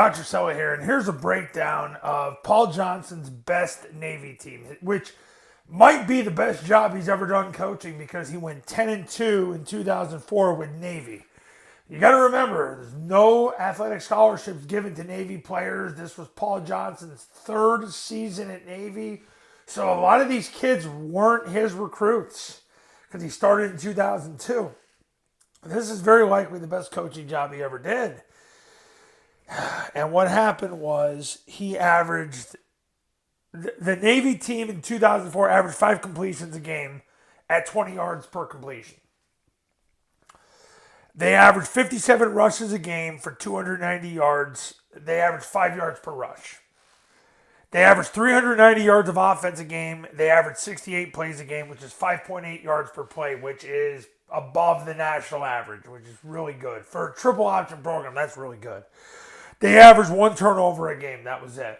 Dr. Cella here, and here's a breakdown of Paul Johnson's best Navy team, which might be the best job he's ever done coaching because he went 10-2 in 2004 with Navy. You got to remember, there's no athletic scholarships given to Navy players. This was Paul Johnson's third season at Navy, so a lot of these kids weren't his recruits because he started in 2002. This is very likely the best coaching job he ever did. And what happened was he averaged, the Navy team in 2004 averaged 5 completions a game at 20 yards per completion. They averaged 57 rushes a game for 290 yards. They averaged 5 yards per rush. They averaged 390 yards of offense a game. They averaged 68 plays a game, which is 5.8 yards per play, which is above the national average, which is really good. For a triple option program, that's really good. They averaged 1 turnover a game. That was it.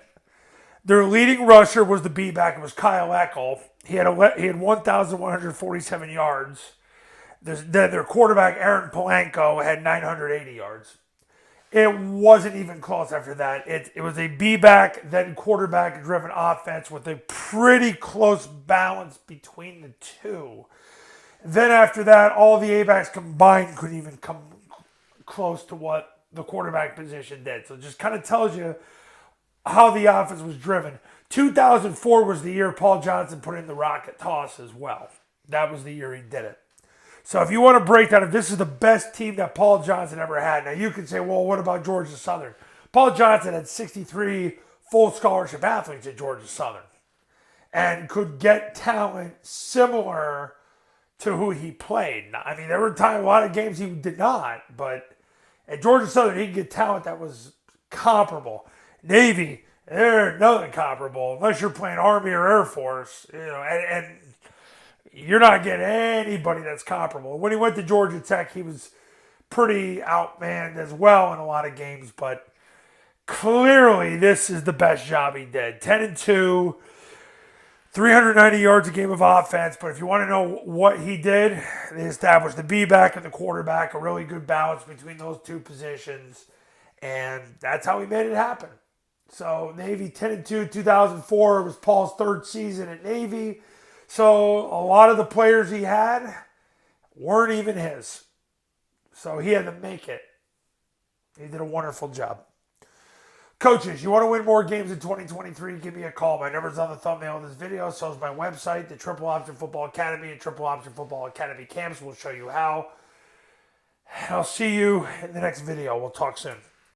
Their leading rusher was the B-back. It was Kyle Eckel. He had 1,147 yards. Their quarterback, Aaron Polanco, had 980 yards. It wasn't even close after that. It was a B-back, then quarterback-driven offense with a pretty close balance between the two. Then after that, all the A-backs combined couldn't even come close to what the quarterback position did. So it just kind of tells you how the offense was driven. 2004 was the year Paul Johnson put in the rocket toss as well. That was the year he did it. So if you want to break down if this is the best team that Paul Johnson ever had, now you can say, well, what about Georgia Southern? Paul Johnson had 63 full scholarship athletes at Georgia Southern and could get talent similar to who he played. I mean, there were a lot of games he did not, but at Georgia Southern, he could get talent that was comparable. Navy, they're nothing comparable unless you're playing Army or Air Force, and you're not getting anybody that's comparable. When he went to Georgia Tech, he was pretty outmanned as well in a lot of games, but clearly this is the best job he did. 10-2, 390 yards a game of offense, but if you want to know what he did, they established the B-back and the quarterback, a really good balance between those two positions, and that's how he made it happen. So Navy 10-2, 2004 was Paul's third season at Navy, so a lot of the players he had weren't even his. So he had to make it. He did a wonderful job. Coaches, you want to win more games in 2023, give me a call. My number's on the thumbnail of this video. So is my website, the Triple Option Football Academy and Triple Option Football Academy camps. We'll show you how. I'll see you in the next video. We'll talk soon.